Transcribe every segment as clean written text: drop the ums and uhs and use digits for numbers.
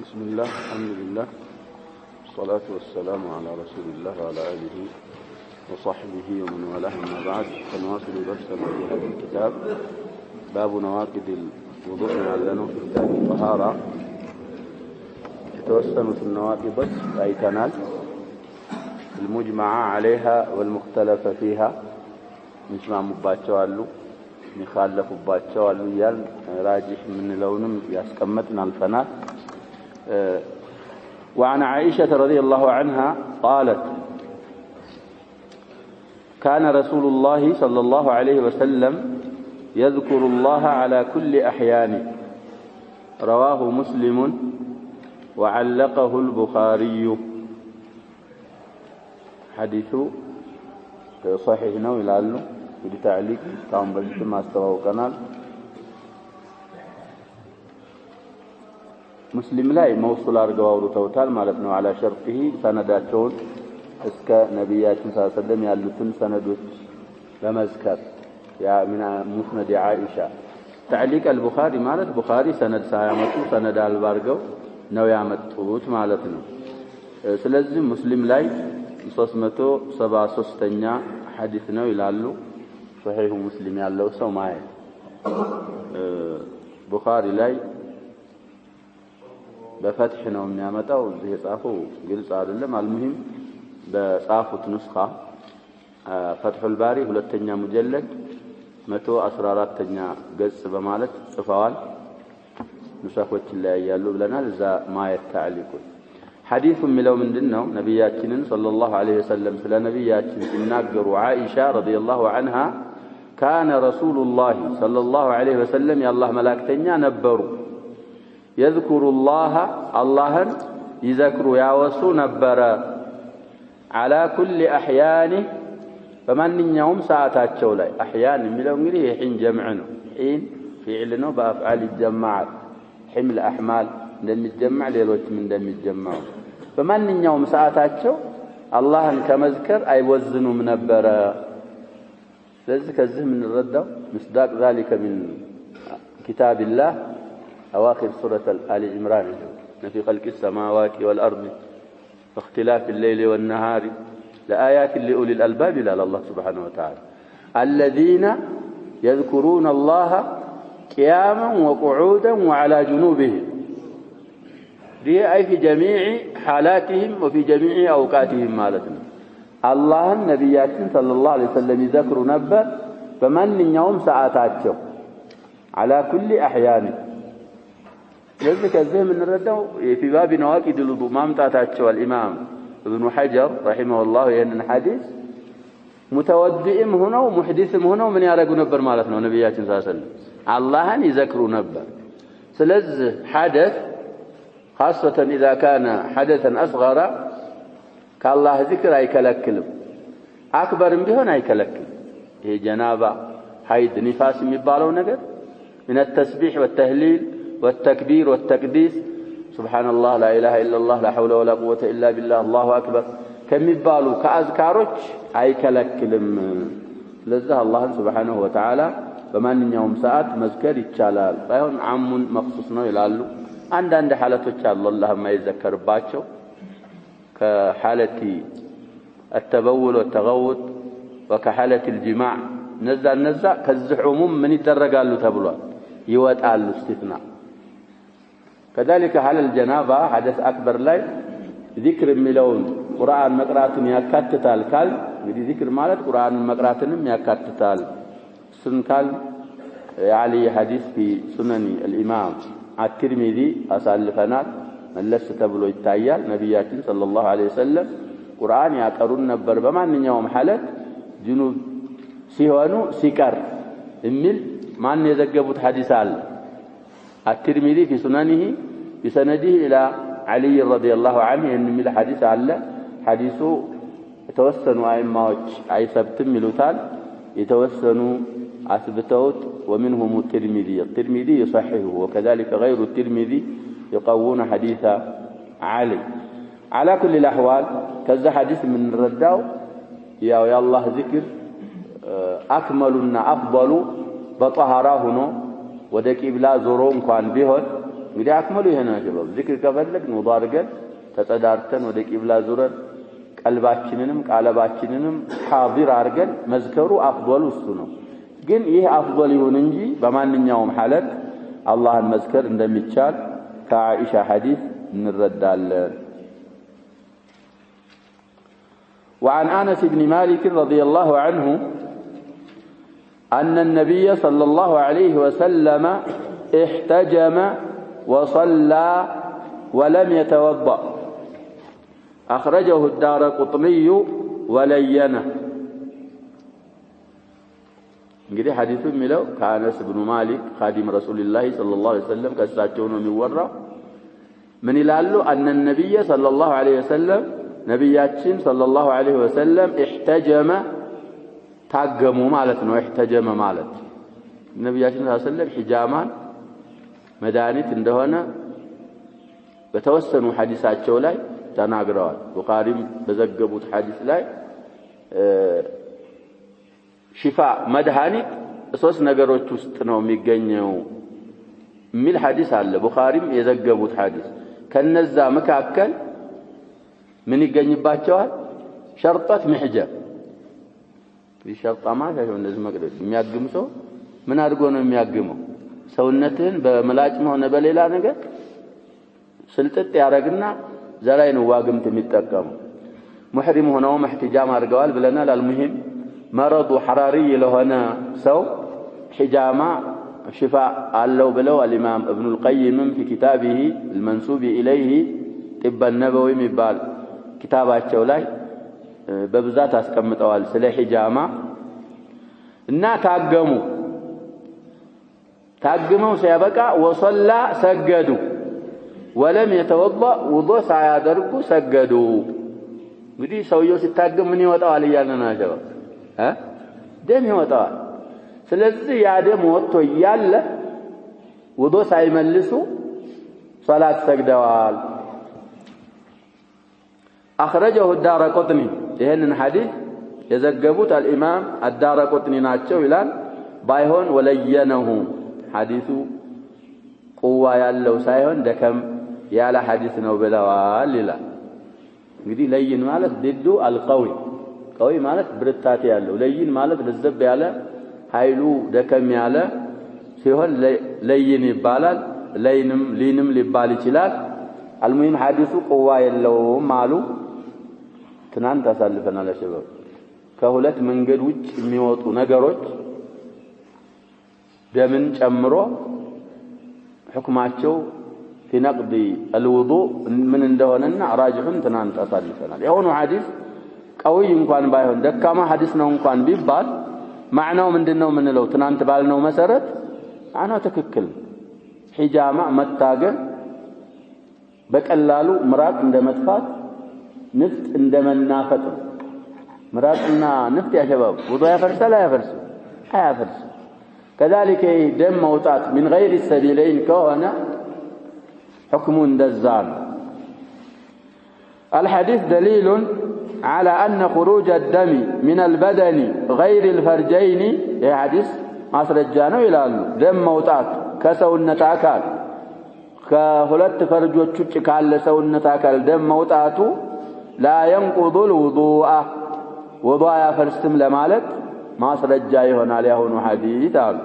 بسم الله الحمد لله والصلاة والسلام على رسول الله وعلى آله وصحبه ومن والاه أما بعد فنواصل درسنا في هذا الكتاب باب نواقض الوضوء معلنه في كتاب الطهارة يتوسم في النواقض أي تنال المجمع عليها والمختلف فيها نسمع مباتشوالو نخالف مباتشوالو يال راجح من لونم يسكمتنا الفنات وعن عائشة رضي الله عنها قالت كان رسول الله صلى الله عليه وسلم يذكر الله على كل أحيانه رواه مسلم وعلقه البخاري حديث صحيح نوي لعله بتعليق كان بجد ما استوى قنال مسلم لا موصول أرجو توتال مالتنا على شرطه سنداتون اسك نبيات صلى الله عليه وسلم يالتون سندوت لمذكر يا من مسند عائشة تعليق البخاري مالت بخاري سند سايمتو سند البارجو نو يامتوت مالتنا سلازم مسلم لاي 373ኛ حديث ነው ይላሉ صحيح مسلم ያለው ሰው ማለት ቡኻሪ ላይ በፈትህ ነው የሚያመጣው እዚህ የጻፈው ግልጽ አይደለም አልሙሂም በጻፉት ንስኻ ፈትሁል ባሪ ሁለተኛ ሙጀለድ 114ኛ ገጽ በማለት ጽፈዋል ንስኻዎች ላይ ያያሉ ብለናል እዛ ማየት ታዕሊቁ حديث ملو من دنو نبياتنا صلى الله عليه وسلم سلا نبياتنا تناقر عائشة رضي الله عنها كان رسول الله صلى الله عليه وسلم يا الله ملاكتنيا نبروا يذكر الله يذكر يا وسو نبر على كل أحيانه فمن يوم ساعات شولاي أحيان ملو ملي حين جمعنا حين فعلنا بأفعال الجماعة حمل أحمال እንደሚጀምع ሌሎች እንደሚጀምعው በማንኛውም ሰዓታቸው አላህን ከመዝከር አይወዝኑም ነበር ስለዚህ ከዚህ ምን ረዳው ምስዳቅ ذلك من كتاب الله اواخر سوره ال عمران في خلق السماوات والارض واختلاف الليل والنهار لآيات لأولي الألباب الى الله سبحانه وتعالى الذين يذكرون الله قياما وقعودا وعلى جنوبهم دي أي في جميع حالاتهم وفي جميع أوقاتهم مالتنا الله النبيات صلى الله عليه وسلم يذكروا نبأ فمن يوم ساعاتهم على كل أحيانه لذلك الزهم من الردو في باب نواقض الوضوء ما متاتاتشو الإمام ابن حجر رحمه الله ين الحديث متودئم هنا ومحدثم هنا ومن يارقوا نبر مالتنا ونبيات صلى الله عليه وسلم الله يذكروا نبأ سلز حدث خاصة إذا كان حدثا أصغر كالله ذكر أي كلكلم أكبر بهن أي كلكلم هي جنابة حيد نفاس مبالو نقر من التسبيح والتهليل والتكبير والتقديس سبحان الله لا إله إلا الله لا حول ولا قوة إلا بالله الله أكبر كم مبالو كأذكارك أي كلكلم لذا الله سبحانه وتعالى فمن يوم ساعات مذكر الشلال فهون عم مخصوصنا يلالو عند حالتك الله ما يذكر باتشو كحالة التبول والتغوط وكحالة الجماع نزع كالزحوم من يترقال له تبلوات يواتقال له استثناء كذلك حال الجنابة حدث أكبر لي ذكر ملون قرآن مقرات يكتتال كال ذكر مالت قرآن مقرات يكتتال سن كال يعني حديث في سنن الإمام الترمذي أسالفنات ملس تبلو يتايال نبياتنا صلى الله عليه وسلم قرآن يقرون نبر بمن يوم حالت جنوب سيوانو سيكر امل من يزقبت حديث الترمذي في سننه بسنده إلى علي رضي الله عنه ينمل حديث الله حديثه يتوسنوا أئمة أي سبت ملوتال يتوسنوا أثبتوت ومنهم الترمذي يصححه وكذلك غير الترمذي يقوون حديث علي على كل الأحوال كذا حديث من الرداو يا الله ذكر أكملنا أفضل بطهراه ودك إبلا زورون كان بهن እንግዲህ አክመሉ ይሄ ነው ሸባብ ዚክር ከፈለግን ውዱእ አድርገን ተጸዳርተን ወደ ቂብላ ዙረን ቀልባችንንም ቃለባችንንም ሐዲር አድርገን መዝከሩ አፍضሉ እሱ ነው ግን ይህ አፍضል ይሁን እንጂ በማንኛውም ሐለት አላህን መዝከር እንደሚቻል ከዓኢሻ ሐዲስ እንረዳለን وعن أنس بن مالك رضي الله عنه أن النبي صلى الله عليه وسلم احتجم وصلى ولم يتوضأ أخرجه الدارقطني ولينه እንግዲህ ሐዲሱ የሚለው ከአነስ ብኑ ማሊክ ኻዲም ረሱልላህ ሰለላሁ ዐለይሂ ወሰለም ከሳቸው ነው የሚወራው ምን ይላሉ أن النبي صلى الله عليه وسلم ነብያችን ሰለላሁ ዐለይሂ ወሰለም احتجم ታገሙ ማለት ነው احتجم ማለት ነብያችን ሰለላሁ ዐለይሂ ወሰለም ሒጃማን መድኃኒት እንደሆነ በተወሰኑ ሐዲሳቸው ላይ ተናግረዋል ቡኻሪም በዘገቡት ሐዲስ ላይ ሽፋ መድኃኒት ሶስት ነገሮች ውስጥ ነው የሚገኘው ሚል ሐዲስ አለ ቡኻሪም የዘገቡት ሐዲስ ከነዛ መካከል ምን ይገኝባቸዋል ሸርጠት محجብ ቢሸርጣማ ያለው እንደዚህ መቅደስ የሚያግም ሰው ምን አድርጎ ነው የሚያግመው ሰውነትን በመላጭ ሆነ በሌላ ነገር ስልጥጥ ያረግና ዘላይ ነው ዋግምት የሚጠቀሙ ሙህሪም ሆነው محتጃም አድርገዋል ብለናል አልሙሂም مرض حراري لهنا سو حجامة شفاء الله بلو الإمام ابن القيم في كتابه المنسوب إليه طب النبوي مبال كتابات شولاي ببزات أسكمت أوال سلي حجامة إنا تاقموا سيبكى وصلى سجدوا ولم يتوضأ وضوء سيادركوا سجدوا بدي سويو ستاقم مني وطوالي يالنا شباب ደም ይወጣል ስለዚህ ያ ደም ወጥቶ ያለ ውዱእ ሳይመልሱ ሶላት ሰግደዋል اخرجه الدارقطني ይሄንን ሐዲስ የዘገቡት الامام الدارقطني ናቸው ይላል ባይሆን ወለየነሁ ሐዲሱ ቁዋ ያለው ሳይሆን ደከም ያለ ሐዲስ ነው ብለዋል ይላል እንግዲህ ለይን ማለት ضد القوي قوي ማለት ብርታት ያለው ለይን ማለት ለዘብ ያለ ኃይሉ ደከም ያለ ሲሆን ለይን ይባላል ለይንም ሊንም ሊባል ይችላል አልሙሂም ሐዲሱ ቁዋ የለውም አሉ ትናንት አሳልፈናል ሸባብ ከሁለት መንገድ ውጭ የሚወጡ ነገሮች ደምን ጨምሮ ሁክማቸው في نقض الوضوء من እንደሆነና راجحን ትናንት አሳልፈናል የሆነ ሐዲስ قوي እንኳን ባይሆን ደካማ ሐዲስ ነው እንኳን ቢባል ማዕናው ምንድነው ምንለው ትናንት ባልነው መሰረት አናው ትክክል ሒጃማ መታገል በቀላሉ ምራቅ እንደመጥፋት ንፍጥ እንደመናፈጥ ምራቅና ንፍጥ ያሸባብ ውዱእ ያፈርሳል አያፈርስ كذلك دم موطات من غير السبيلين كونه حكم دزان الحديث دليل على أن خروج الدم من البدن غير الفرجين يا حديث ማስረጃነው ይላሉ ደም መውጣት ከሰውነት አካል ከሁለት ፈርጆች ውጭ ካለ ሰውነት አካል ደም መውጣቱ لا ينقض الوضوء وضوء ያፈርስም ለማለት ማስረጃ ይሆናል ያሁኑ ሐዲስ አሉ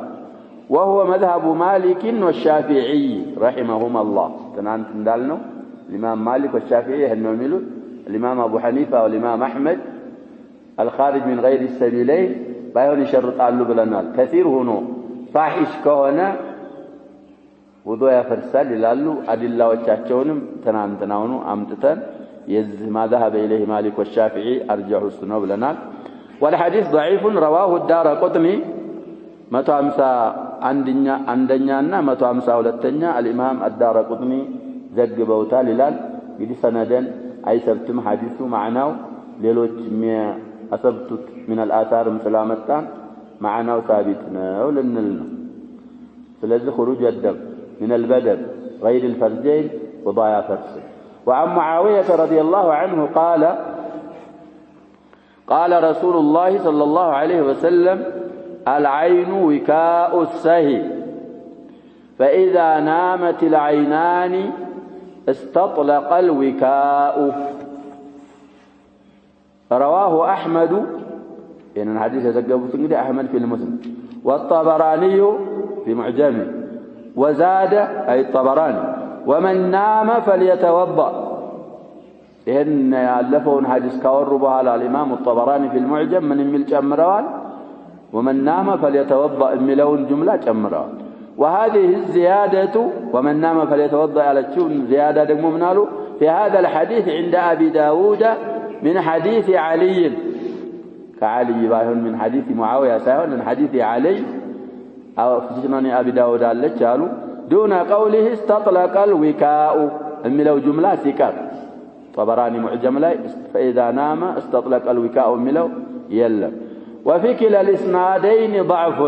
وهو مذهب مالك والشافعي رحمهما الله ትናንት እንዳልነው الإمام مالك والشافعي هنو የሚሉት الإمام أبو حنيفة والإمام أحمد الخارج من غير السبيلين بايون يشرطالو بلنال كثير هنا فاحش كهنا وضوء يفرسال يلالو أدلة تنانو أمتتن ما ذهب إليه مالك والشافعي أرجعه السنة بلنال والحديث ضعيف رواه الدارقطني 150 عندنا 152 الإمام الدارقطني ዘግበውታል ይላል እንግዲህ ሰነደን አይሰብትም ሐዲሱ ማዕናው ሌሎች የሚያሰብቱት من الآثار مسلامتان معناه ثابت ነው ልንል ነው ስለዚህ خروج الدم من البدن غير الفرجين وضايا فرس وعن معاوية رضي الله عنه قال رسول الله صلى الله عليه وسلم العين وكاء السهي فإذا نامت العينان استطلق الوكاء. رواه أحمد إن الحديث يزقبه أحمد في المسند والطبراني في معجمه وزاد أي الطبراني ومن نام فليتوضأ. إن يألفون حديث كوربها على الإمام الطبراني في المعجم من الملك أمروان ومن نام فليتوضأ الملون جملة أمروان. وهذه الزيادة ومن نام فليتوضأ على تشون زيادة دقمو منالو في هذا الحديث عند أبي داود من حديث علي كعلي باهن من حديث معاوية ساهن من حديث علي أو في سنن أبي داود قالوا دون قوله استطلق الوكاء الملو جملة سكر طبراني معجم لا فإذا نام استطلق الوكاء الملو يلم. وفي كلا الإسنادين ضعف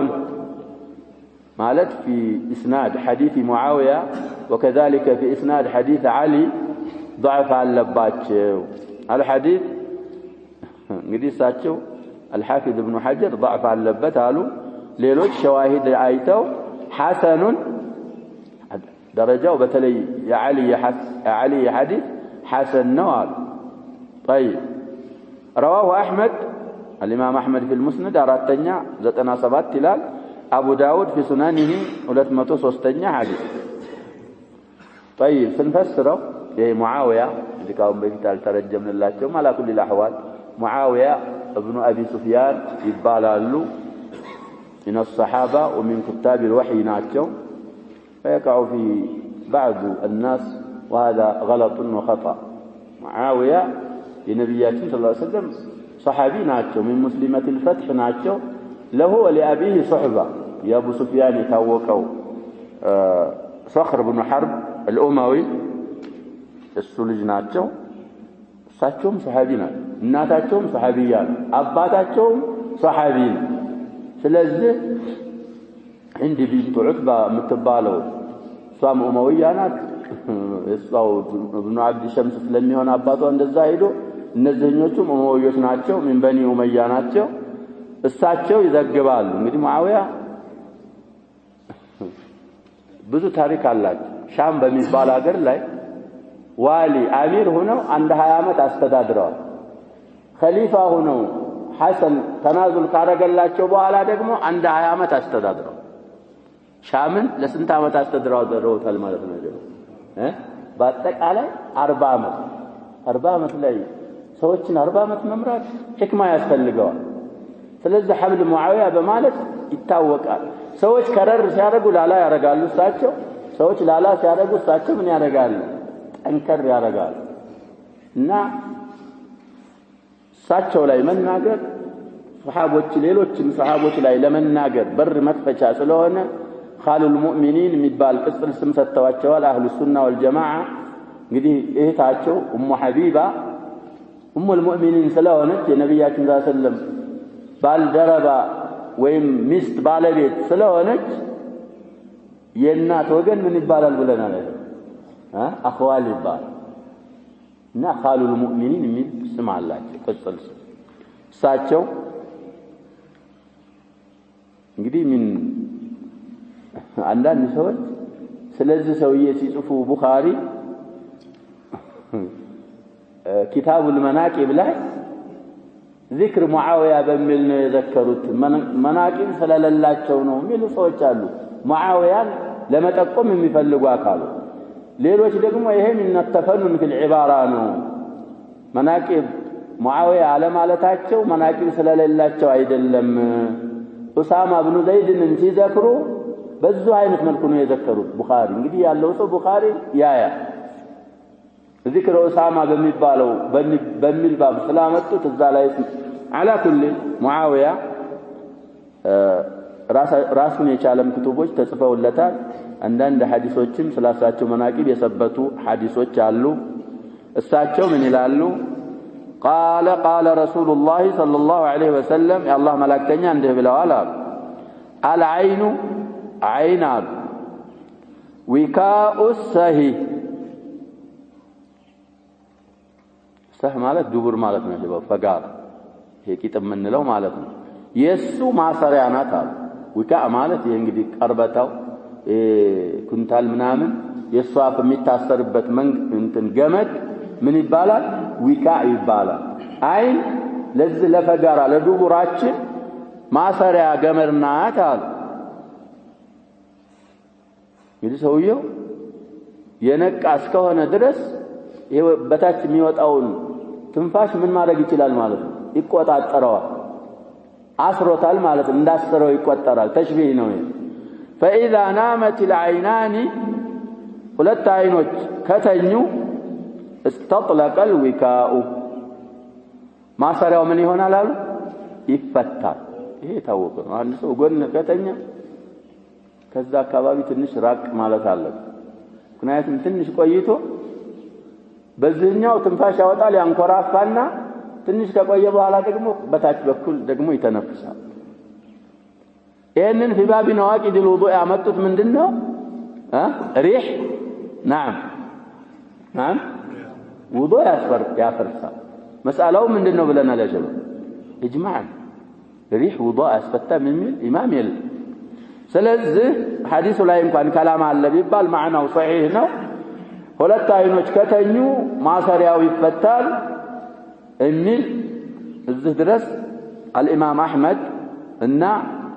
مالت في إسناد حديث معاوية وكذلك في إسناد حديث علي ضعف اللباتش. الحديث قديس ساتشو الحافظ ابن حجر ضعف اللبات قالوا ليلوች شواهد آيته حسن درجة وبتلي يا علي حديث حسن نوال. طيب رواه أحمد الإمام أحمد في المسند أراتنيا زتنا سبات تلال أبو داود في سننه 203 حديث. طيب سنفسره يا معاوية اللي كان بيتال ترجم الله على كل الأحوال معاوية ابن أبي سفيان يبالالو من الصحابة ومن كتاب الوحي ناتشو فيقع في بعض الناس وهذا غلط وخطأ. معاوية لنبياتنا صلى الله عليه وسلم صحابي ناتشو من مسلمة الفتح ناتشو له ولأبيه صحبة يا أبو سفيان يتوقعوا صخر بن حرب الأموي السلج ناتشو ساتشوم صحابينا ناتشوم صحابيان أباتشوم صحابين. ስለዚህ عند بنت عتبة متبالو صام أموية ናት እሷው ابن عبد الشمس ስለሚሆን አባቷ እንደዛ ሄዶ እነዚህኞቹም ኡመውዮች ናቸው ምን በኒ ኡመያ ናቸው እሳቸው ይዘግባሉ። እንግዲህ ሙአዊያ ብዙ ታሪክ አላቸው። ሻም በሚባል ሀገር ላይ ዋሊ አሚር ሆነው አንድ 20 ዓመት አስተዳድረዋል። ኸሊፋ ሆነው ሐሰን ተናዙል ካረገላቸው በኋላ ደግሞ አንድ 20 ዓመት አስተዳድረው ሻምን ለስንት ዓመት አስተዳድረውታል ማለት ነው በአጠቃላይ 40 ዓመት ላይ ሰዎችን 40 ዓመት መምራት ህክማ ያስፈልገዋል። ስለዚህ ሐምል ሙአዊያ በማለት ይታወቃል። ሰዎች ከረር ሲያደርጉ ላላ ያረጋሉ እሳቸው ሰዎች ላላ ሲያደርጉ እሳቸው ምን ያረጋሉ ጠንከር ያረጋሉ። እና እሳቸው ላይ መናገር ሱሐቦች ሌሎችም ሱሐቦች ላይ ለመናገር በር መክፈቻ ስለሆነ ኻሉል ሙእሚኒን የሚባል ቅጽል ስም ሰጥተዋቸዋል አህሉ ሱና ወልጀማዓ። እንግዲህ እህታቸው ኡሙ ሐቢባ ኡሙል ሙእሚኒን ስለሆነች የነብያችን ሰለላሁ ዐለይሂ ወሰለም ባልደረባ ወይም ሚስት ባለቤት ስለሆነች የእናት ወገን ምን ይባላል ብለናል አኽዋል ይባላል። እና ኻሉል ሙእሚኒን የሚል ስም አላቸው ቅጽል ስም። እሳቸው እንግዲህ ምን አንዳንድ ሰዎች ስለዚህ ሰውዬ ሲጽፉ ቡኻሪ ኪታቡል መናቂብ ላይ ذكر معاوية በሚል ነው የዘከሩት መናቂብ ስለሌላቸው ነው የሚሉ ሰዎች አሉ። ሙአዊያን ለመጠቆም የሚፈልጉ አካሉ ሌሎች ደግሞ ይሄን እንተፈኑን في العبارة ነው መናቂብ ሙአዊያ አለማለታቸው መናቂብ ስለሌላቸው አይደለም። ኡሳማ ኢብኑ ዘይድን ሲዘክሩ በዙ አይነት መልኩ ነው የዘከሩት ቡኻሪ። እንግዲህ ያለው ሰው ቡኻሪ ያያ ذكر أسامة بميل باب سلامته تزالي على كل معاوية راسن يشالم كتبوش تصفوا اللتان عندنا حديثوچم سلاساتو مناقب يثبتوا حديثوچ አሉ። እሳቸው ምን ይላሉ قال رسول الله صلى الله عليه وسلم يا الله ملائكتኛ እንዲህ ብለዋል العين عين وكاء السهي ሰህ ማለት ዱቡር ማለት ነው ሸባብ ፈጋር ይሄ ቂጥም ምንለው ማለት ነው። የሱ ማሰሪያ ናት አሉ። ወካ ማለት ይሄ እንግዲህ ቀርበታው ኩንታል ምናምን የሷፍ የሚታሰርበት እንትን ገመድ ምን ይባላል? ዊካ ይባላል። አይን ለዚህ ለፈጋራ ለዱቡራችን ማሰሪያ ገመድ ናት አሉ። እንግዲህ ሰውየው የነቃ እስከሆነ ድረስ በታች የሚወጣውን ትንፋሽ ምን ማድረግ ይችላል ማለት ነው? ይቆጣጠረዋል። አስሮታል ማለት እንዳሰረው ይቆጠራል። ተሽቢህ ነው ይሄ። فإذا نامت العينان ሁለት አይኖች ከተኙ استطلق الوكاء ማሰሪያው ምን ይሆናል አሉ? ይፈታል። ይሄ ታወቀ ነው። አንድ ሰው ጎን ከተኛ ከዛ አካባቢ ትንሽ ራቅ ማለት አለበት። ምክንያቱም ትንሽ ቆይቶ በዚህኛው ትንፋሽ ያወጣል ያንኮራፋና ትንሽ ከቆየ በኋላ ደግሞ በታች በኩል ደግሞ ይተነፍሳል። ይሄንን في باب نواقض الوضوء ያመጡት ምንድነው? ريح نعم وضوء ያፈርሳል። መስአላው ምንድነው ብለናል يا شباب? اجماع ريح وضوء ያስፈታ ምን ኢማም የለም። ስለዚህ ሐዲሱ ላይ እንኳን ከላም አለ ቢባል ማዕናው صحيح ነው። ሁለት አይኖች ከተኙ ማሰሪያው ይፈታል የሚል እዚህ ድረስ الامام احمد እና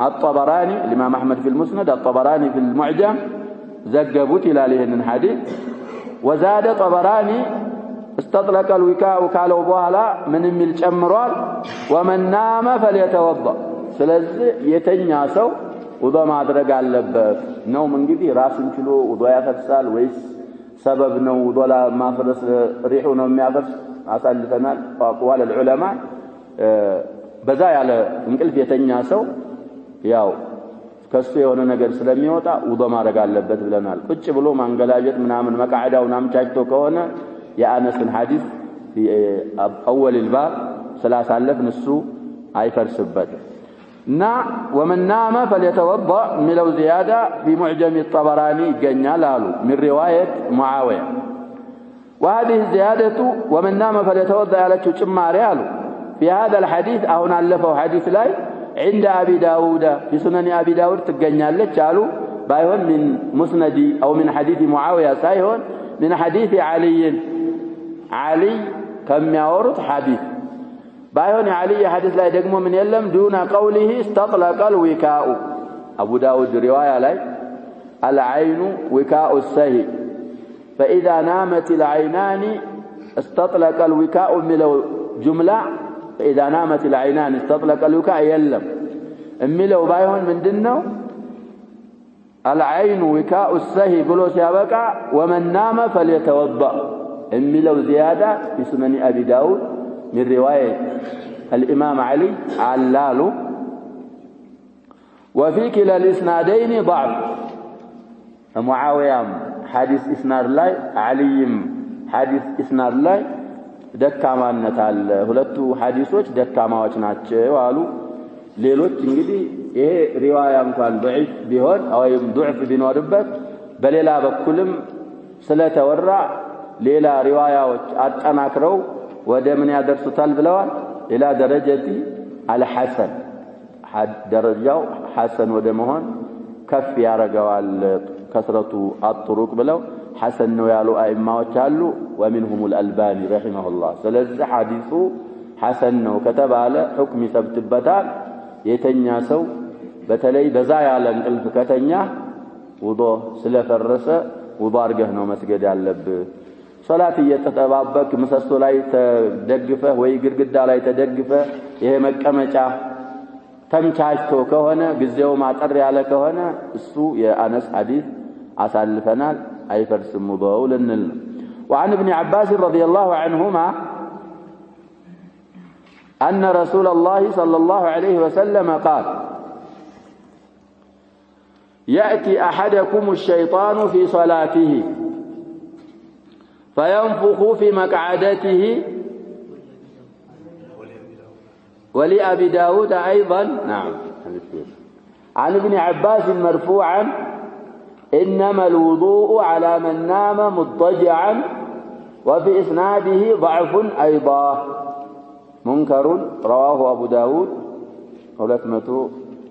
الطبراني الامام احمد في المسند الطبراني في المعجم ዘገቡት ይላል ይሄንን ሐዲስ። وزاد طبراني استطلق الوكاء ካለው በኋላ ምን የሚል ጨምሯል? ومن نام فليتوضا። ስለዚህ የተኛ ሰው ውዶ ማድረግ አለበት ነው። እንግዲህ ራስን ችሎ ውዶ ያፈርሳል ወይስ ሰበብ ነው ውዶ ለማፍረስ ሪሑ ነው የሚያፈርስ? አሳልፈናል። አቋል العلماء በዛ ያለ እንቅልፍ የተኛ ሰው ያው ከሱ የሆነ ነገር ስለሚወጣ ውዶ ማድረግ አለበት ብለናል። ቁጭ ብሎ ማንገላጀት ምናምን መቃዕዳውን አምቻችቶ ከሆነ የአነስን ሐዲስ اول الباب ስላሳለፍን እሱ አይፈርስበትም። نا ومن نام فليتوضأ ملو زيادة في معجم الطبراني جنالالو من رواية معاوية. وهذه الزيادة ومن نام فليتوضأ على تشماريالو في هذا الحديث أو نألفه حديث لاي عند أبي داود في سنن أبي داود تجنال قالوا بايهون من مسند أو من حديث معاوية سايهون من حديث علي كم يورد حديث بايهون علي حديث لا يدقمو من يلم دون قوله استطلق الوكاء. أبو داود رواية لي العين وكاء السهي فإذا نامت العينان استطلق الوكاء من جملة فإذا نامت العينان استطلق الوكاء يلم املو بايهون من دنو العين وكاء السهي بلو سيابقى ومن نام فليتوضأ املو زيادة في سنن أبي داود من رواية الإمام علي علالو. وفي كلا الإسنادين ضعف. معاوية حديث إسناد لاي علي حديث إسناد لاي ደካማነት አለ። ሁለቱ ሐዲሶች ደካማዎች ናቸው አሉ ሌሎች። እንግዲህ ይሄ ሪዋያ እንኳን ضعيف ቢሆን ወይም ضعف ቢኖርበት በሌላ በኩልም ስለተወራ ሌላ ሪዋያዎች አጠናክረው ወደ ምን ያደርሱታል ብለዋል? ኢላ ደረጃቲ አልሐሰን ደረጃው ሐሰን ወደ መሆን ከፍ ያረጋዋል። ከስረቱ አጥሩቅ ብለው حسن ነው ያሉ አይማዎች አሉ። ومنهم الألباني رحمه الله። ስለዚህ ሐዲሱ ሐሰን ነው ከተባለ ሁክም ይሰብትበታል። የተኛ ሰው በተለይ በዛ ያለ እንቅልፍ ከተኛ ውዶ ስለፈረሰ ውዶ አድርገህ ነው መስገድ ያለብህ። ሶላት እየተጠባበቅ ምሰሶ ላይ ተደግፈህ ወይ ግድግዳ ላይ ተደግፈህ ይሄ መቀመጫ ተምቻችቶ ከሆነ ጊዜው ማጠር ያለ ከሆነ እሱ የአነስ ሐዲስ አሳልፈናል አይፈርስም ውዶው ልንል። وعن ابن عباس رضي الله عنهما أن رسول الله صلى الله عليه وسلم قال يأتي أحدكم الشيطان في صلاته فينفخ في مقعدته. ولأبي داود أيضا نعم عن ابن عباس مرفوعا إنما الوضوء على من نام مضطجعا وفي إسناده ضعف أيضا منكر رواه أبو داود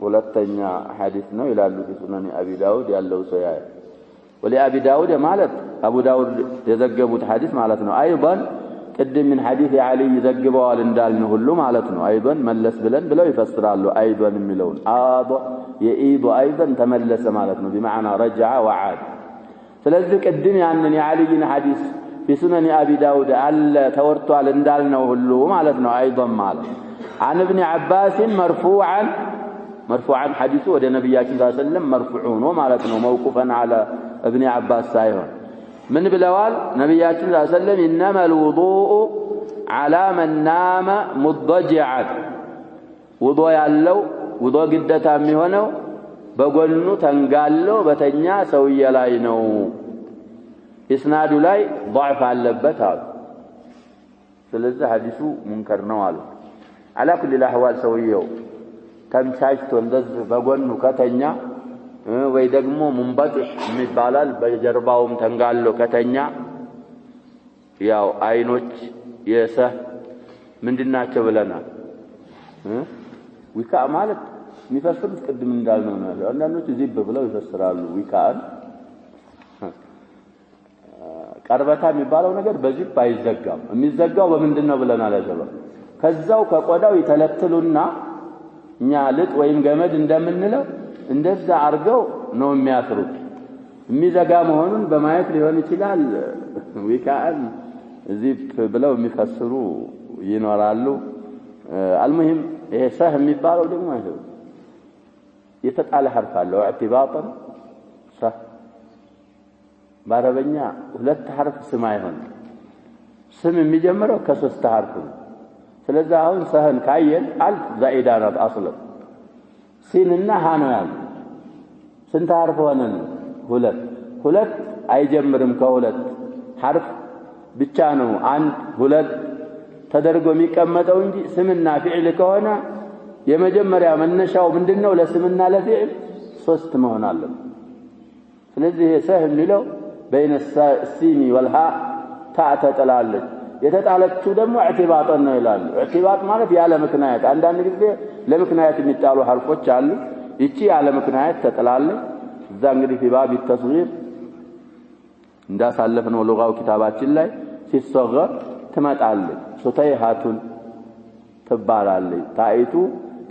ሁለተኛ ሐዲስ ነው ይላሉ ሱነን አቢ ዳውድ ያለው ሰው ያይ ወለአቢ ዳውድ ማለት አቡ ዳውድ የዘገቡት ሐዲስ ማለት ነው አይضን ቅድም ምን ሐዲስ አሊ ይዘግበዋል እንዳልነው ሁሉ ማለት ነው አይضን መለስ ብለው ይፈስራሉ አይضን የሚለውን አض የኢض አይضን ተመለሰ ማለት ነው بمعنى رجع وعاد ስለዚህ ቅድም ያንን የአሊን ሐዲስ በሱነን አቢ ዳውድ አለ ተወርቷል እንዳልነው ሁሉ ማለት ነው አይضን ማለት عن ابن عباس مرفوعا حديثه ወደ ነብያችን ሰለላሁ ዐለይሂ ወሰለም مرفوع ነው ማለት ነው موقوفا على ابن عباس ሳይሆን ምን ብለዋል ነብያችን ሰለላሁ ዐለይሂ ወሰለም انما الوضوء على من نام مضجعا ውዱእ ያለው ውዱእ ግዴታ የሚሆነው በጎኑ ተንጋሎ በተኛ ሰውዬ ላይ ነው ኢስናዱ ላይ ضعف አለበት አሉ ስለዚህ ሐዲሱ ሙንከር ነው አሉ على كل الاحوال ሰውየው ተምቻችቶ እንደዚህ በጎኑ ከተኛ ወይ ደግሞ ሙንበጥህ የሚባላል በጀርባውም ተንጋሎ ከተኛ ያው አይኖች የሰህ ምንድናቸው ብለናል ዊካ ማለት የሚፈስሩት ቅድም እንዳልነው ነው አንዳንዶች ዚብ ብለው ይፈስራሉ ዊካን ቀርበታ የሚባለው ነገር በዚብ አይዘጋም የሚዘጋው በምንድነው ብለናል አጀባ ከዛው ከቆዳው ይተለትሉና እኛ ልጥ ወይም ገመድ እንደምንለው እንደዛ አርገው ነው የሚያስሩት የሚዘጋ መሆኑን በማየት ሊሆን ይችላል ዊካን ዚብ ብለው የሚፈስሩ ይኖራሉ المهم ይሄ ሰህ የሚባለው ደግሞ አይደለም የተጣለ حرف አለው اعتباطا ሰህ በአረበኛ ሁለት حرف ስም አይሆን ስም የሚጀምረው ከሶስት حرف ነው ስለዚህ አሁን ሰህን ካየን አልፍ ዛኢዳናት አስለ ሲንና ሃናን ስንት حرف ሆነን ሁለት አይጀምርም ከሁለት حرف ብቻ ነው አንድ ሁለት ተደርጎ የሚቀመጠው እንጂ ስምና ፊዕል ከሆነ የመጀመሪያ መነሻው ምንድነው ለስምና ለፊዕል ሶስት መሆን አለበት ስለዚህ ሰህ የሚለው بين السين والهاء ተጠላለች የተጣለችው ደግሞ اعتباطን ነው ይላል اعتباط ማለት ያለ ምክንያት አንዳንድ ጊዜ ለምክንያት የሚጣሉ حرفዎች አሉ እቺ ያለ ምክንያት ተጠላለች እዛ እንግዲህ في باب التصغير እንዳሳለፍነው ሉጋው ኪታባችን ላይ ሲሰገር ትመጣለች ሱተይሃቱን ትባላለች ታይቱ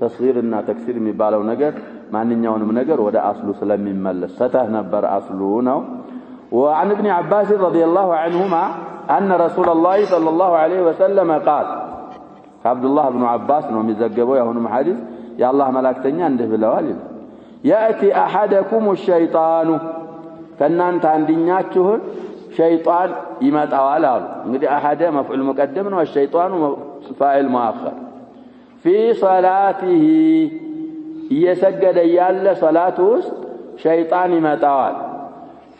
ተስጊርና ተክሲር የሚባለው ነገር ማንኛውንም ነገር ወደ አስሉ ስለሚመለስ ሰተህ ነበር አስሉ ነው وعن ابن عباس رضي الله عنهما أن رسول الله صلى الله عليه وسلم قال عبد الله بن عباس ነው የሚዘገበው ያሁንም ሐዲስ ያ አላህ መላእክተኛ እንዲህ ብለዋል يأتي أحدكم الشيطان ከናንተ አንድኛችሁን ሸይጣን ይመጣዋል አሉ እንግዲህ አሐደ መፍዑል ሙቀደም ነው الشيطان فاعل مؤخر في صلاته እየሰገደ ያለ ሶላቱ ውስጥ ሸይጣን ይመጣዋል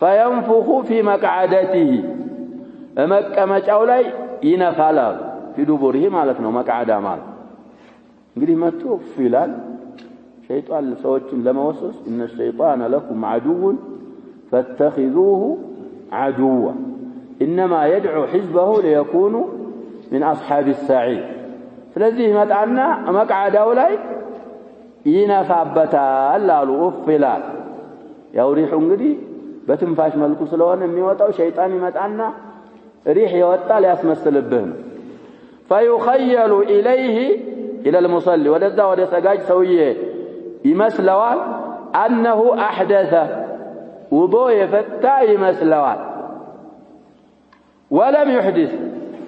فينفخ في مقعدته መቀመጫው ላይ ይነፋል في دبره ማለት ነው መቅዓዳ ማለት እንግዲህ መጥቶ ይላል ሸይጣን ሰዎችን ለመወሰስ ان الشيطان لكم عدو فاتخذوه عدوا انما يدعو حزبه ليكونوا من اصحاب السعير ስለዚህ መጣና መቅዓዳው ላይ ይነፋበታል አሉ ኡፍላል ያው ሪሁ እንግዲህ በትንፋሽ መልኩ ስለሆነ የሚወጣው ሸይጣን ይመጣና ሪህ ይወጣል ያስመስልብህ ነው فيخيل اليه الى المصلي ወደዛ ወደ ሰጋጅ ሰውዬ ይመስለዋል انه احدث وضوء يفتى يمسلوات ولم يحدث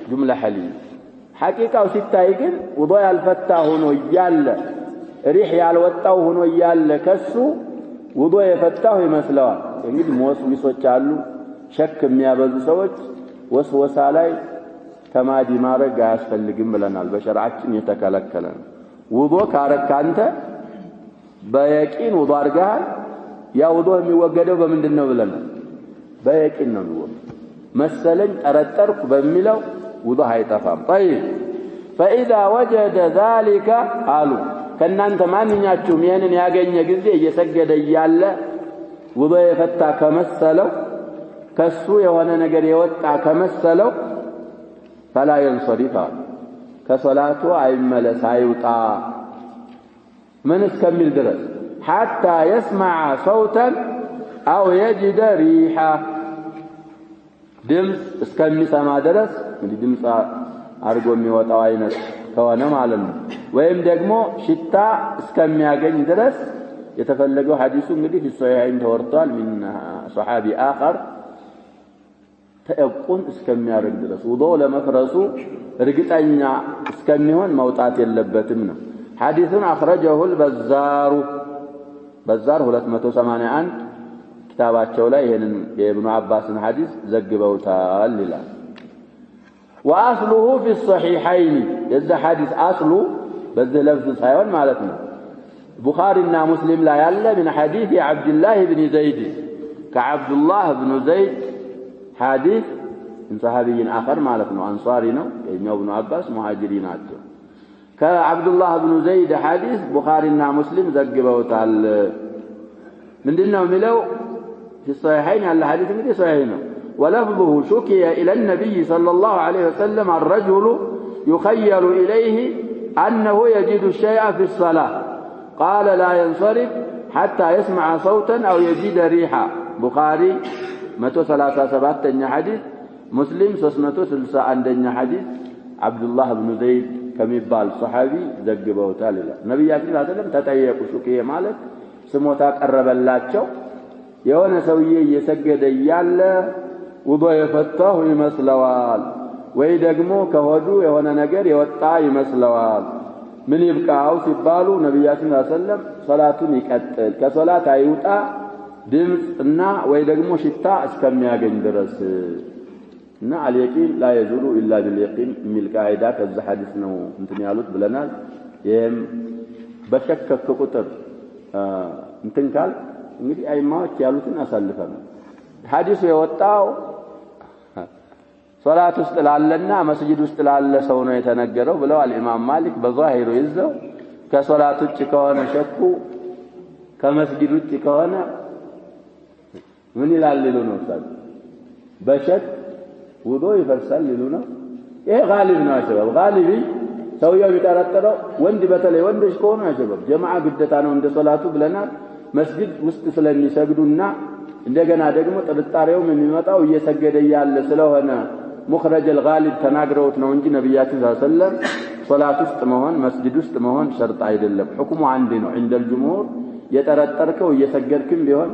جملة حليل حقيقة وستة يقول وضوء الفتى هنو يال ريح يالوطاو هنو يال كسو وضوء يفتى يمسلوات يقول موسوسة جالو شك ميابزو سوج وسوسة لاي تمادي مارك ياسفلقم لنا البشرعاتين يتكالكلن وضوء كارك انت بيكين وضوء ارقال ያ ውዱእ የሚወገደው በምንድነው ብለን በየቂን ነው መሰለኝ ጠረጠርኩ በሚለው ውዱእ አይጠፋም طيب فاذا وجد ذلك قالوا ከናንተ ማንኛችሁም ይሄንን ያገኘ ጊዜ እየሰገደ ያለ ውዱእ የፈታ ከመሰለው ከሱ የሆነ ነገር የወጣ ከመሰለው فلا ينصرف ከሶላቱ አይመለስ አይውጣ ምን እስከሚል ድረስ حتى يسمع صوتا أو يجد ريحا دمس اسكمي سما درس دمس أرجومي وتواينس كوانا معلم ويم دقمو شتا اسكمي أجن درس يتفلقوا حديثه مدي في الصحيحين تورطال من صحابي آخر تأبقون اسكمي أرق درس وضوء لما فرسوا رقت أن اسكميهون موتات اللبتمنا حديث أخرجه البزار بزار هو 281 كتاباتቸው ላይ ይሄንን የኢብኑ አባስን ሐዲስ ዘግበውታል ይላል واصله في الصحيحين የዛ ሐዲስ አስሉ በዚህ ለፍዝ ሳይሆን ማለት ነው ቡኻሪና ሙስሊም ላይ ያለ من حديث عبد الله بن زيد كعبد الله بن زيد حديث من صحابي آخر ማለት ነው አንሷሪ ነው የኛው ኢብኑ አባስ ሙሃጅሪ ናቸው كعبد الله بن زيد حديث بخارينا مسلم ዘግበውታል ምንድነው የሚለው في الصحيحين على حديث እንግዲህ صحيح ነው ولفظه شكي إلى النبي صلى الله عليه وسلم الرجل يخيل إليه أنه يجد الشيء في الصلاة قال لا ينصرف حتى يسمع صوتا أو يجد ريحا بخاري 137 حديث مسلم 361 حديث عبد الله بن زيد ከሚባል ሱሐቢ ዘግበውታል ይላል ነብያችን ሰለላሁ ተጠየቁ ሹክዬ ማለት ስሞታ ቀረበላቸው የሆነ ሰውዬ እየሰገደ ያለ ውዱእ የፈታው ይመስለዋል ወይ ደግሞ ከሆዱ የሆነ ነገር የወጣ ይመስለዋል ምን ይብቃው ሲባሉ ነብያችን ሰለላሁ ሶላቱን ይቀጥል ከሶላት አይውጣ ድምጽና ወይ ደግሞ ሽታ እስከሚያገኝ ድረስ እና አልየቂን لا يزول الا باليقين የሚል ቃይዳ ከዛ ሐዲስ ነው እንትን ያሉት ብለናል ይሄም በሸከከ ቁጥር እንትን ካል እንግዲህ አይማዎች ያሉትን አሳልፈናል ሐዲሱ የወጣው ሶላት ውስጥ ላለና መስጂድ ውስጥ ላለ ሰው ነው የተነገረው ብለዋል ኢማም ማሊክ በዛሂሩ ይዘው ከሶላት ውጭ ከሆነ ሸኩ ከመስጂድ ውጭ ከሆነ ምን ይላል ነው ታዲያ በሸክ ውዱእ ይፈርሳል ይሉና ይሄ ጋሊብ ነው አሸባብ ጋሊቢ ሰውየው ቢጠረጠረው ወንድ በተለይ ወንዶች ከሆኑ አሸባብ ጀማዓ ግዴታ ነው እንደ ሶላቱ ብለናል መስጊድ ውስጥ ስለሚሰግዱና እንደገና ደግሞ ጥርጣሬውም የሚመጣው እየሰገደ ያለ ስለሆነ مخرج الغالب ተናግረውት ነው እንጂ ነብያችን ሰለላሁ ሶላት ውስጥ መሆን መስጊድ ውስጥ መሆን ሸርጥ አይደለም ሁክሙ አንድ ነው عند الجمهور የጠረጠርከው እየሰገድክም ቢሆን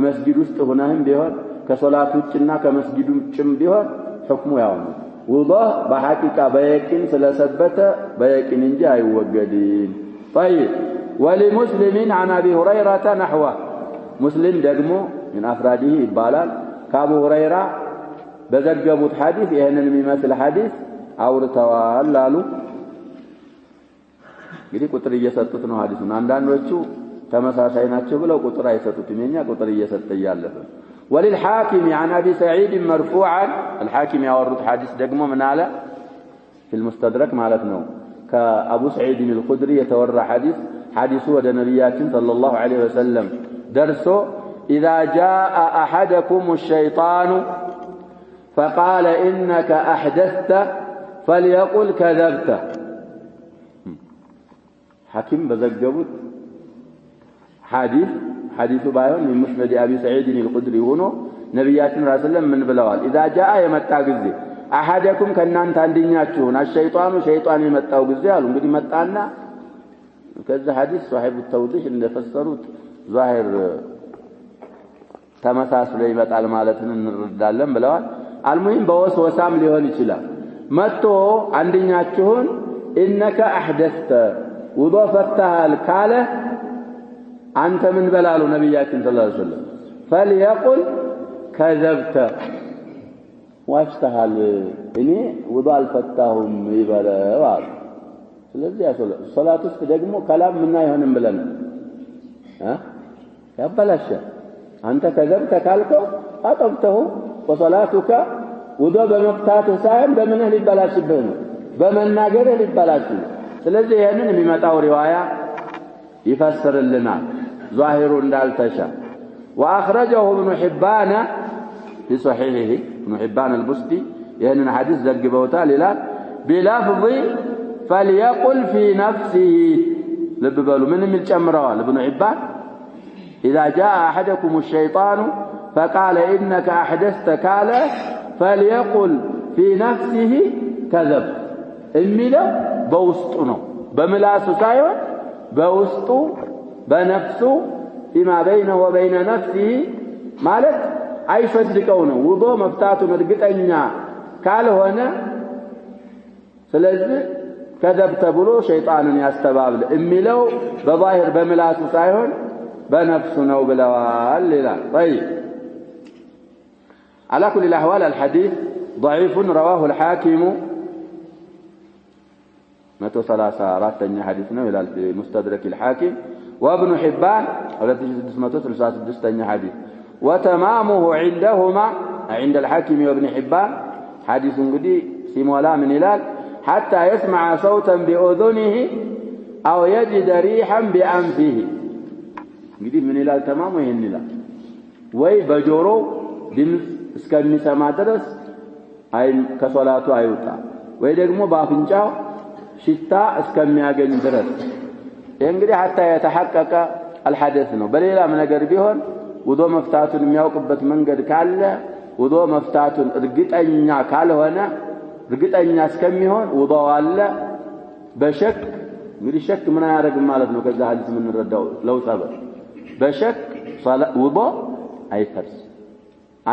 መስጊድ ውስጥ ሆነህም ቢሆን ከሶላት ውጭና ከመስጊዱ ውጭም ቢሆን حكمه ያው ነው ውዱእ በሐቂቃ በየቂን ስለሰበተ በየቂን እንጂ አይወገድም طيب ولمسلم عن ابي هريره نحوه مسلم ደግሞ من افراده ይባላል ከአቡ ሁረይራ በዘገቡት ሐዲስ ይሄንን የሚመስል ሐዲስ አውርተዋል አሉ እንግዲህ ቁጥር እየሰጡት ነው ሐዲሱን አንዳንዶቹ ተመሳሳይ ናቸው ብለው ቁጥር አይሰጡትም የኛ ቁጥር እየሰጠ ያለፈ وللحاكم عن ابي سعيد مرفوعا الحاكم ያወሩት ሐዲስ ደግሞ ምን አለ في المستدرك ማለት ነው ከአቡ ሰዒድ الخدري የተወራ ሐዲሱ ወደ ነብያችን ሰለላሁ ዐለይሂ ወሰለም ደርሶ اذا جاء احدكم الشيطان فقال انك احدثت فليقل كذبت حاكم በዘገቡት حديث بايون من مسند ابي سعيد الخدري ሆኖ ነብያችን ረሱላህ ምን ብለዋል اذا جاء የመጣ ጊዜ احدكم ከናንተ አንደኛችሁን الشيطان شيطان የመጣው ጊዜ አሉ እንግዲህ መጣና ከዛ ሐዲስ صاحب التوضيح እንደፈሰሩት ዛሂር ተመሳስሎ ይመጣል ማለትን እንረዳለን ብለዋል አልሙሂም በወስወሳም ሊሆን ይችላል መጥቶ አንደኛችሁን انك احدثت ውዱእ ፈተሃል ካለ አንተ ምን በላሉ ነብያችን ሰለላሁ ዐለይሂ ወሰለም فليقل كذبت ዋሽተሃል እኔ ውዱእ አልፈታሁም ይበላል ስለዚህ ሶላት ውስጥ ደግሞ ከላም ምን አይሆንም ብለን ያበላሽ አንተ كذبت ካልከው አጠብተው ወሶላቱካ ውዱእ በመፍታት ሳይሆን በመንህ ሊበላሽብህ ነው በመናገርህ ሊበላሽ ስለዚህ ይሄንን የሚመጣው ሪዋያ ይፈስርልናል ظاهر እንዳልተሻ واخرجه ابن حبان في صحيحه ابن حبان البستي يعني حديث ዘግበውታል ይላል بلفظ فليقل في نفسه ልብ በሉ ምን የሚጨምረዋል ابن حبان إذا جاء أحدكم الشيطان فقال إنك أحدثت كالا فليقل في نفسه كذب الميلا بوسطنا بملاسو سايون بوسطو بنفسه فيما بينه وبين نفسه مالك أي فدكونه وضو مفتاتو مرقطنيا قال هنا ስለዚህ كذب تبلو شيطان يستبابل اميلو بظاهر بملاسو سايون بنفسه نو بلوال لا طيب على كل الاحوال الحديث ضعيف رواه الحاكم 134 حديثنا الى مستدرك الحاكم وابن حبان 2636 حديث وتمامه عندهما عند الحاكم وابن حبان حديث قدي سيمولا من هلال حتى يسمع صوتا بأذنه أو يجد ريحا بأنفه قدي من هلال تمامه هنلا وي بجورو دمس اسكمي سما درس اي كصلاته ايوتا ወይ ደግሞ ባፍንጫው ሽታ እስከሚያገኝ ድረስ እንግዲህ حتى يتحقق الحدث ነው በሌላም ነገር ቢሆን ውዶ መፍታቱን የሚያውቅበት መንገድ ካለ ውዶ መፍታቱን እርግጠኛ ካልሆነ እርግጠኛ እስከሚሆን ውዶ አለ በሸክ እንግዲህ ሸክ ምን ያደርግ ማለት ነው ከዛ ሐዲስ ምን እንረዳው ለው ሰበብ በሸክ ውዶ አይፈርስ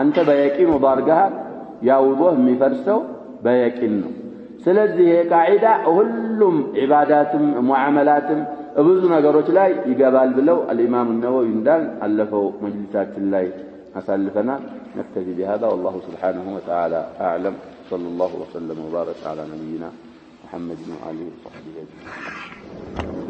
አንተ በየቂን ውዶ አድርገሃል ያ ውዶ የሚፈርሰው በየቂን ነው ስለዚህ ቃዒዳ ሁሉም ዒባዳትም ሙዓመላትም ብዙ ነገሮች ላይ ይገባል ብለው الامام النووي እንዳል አለፈው መጅሊሳችን ላይ አሳልፈናል نكتفي بهذا والله سبحانه وتعالى اعلم صلى الله وسلم وبارك على نبينا محمد وعلى اله وصحبه اجمعين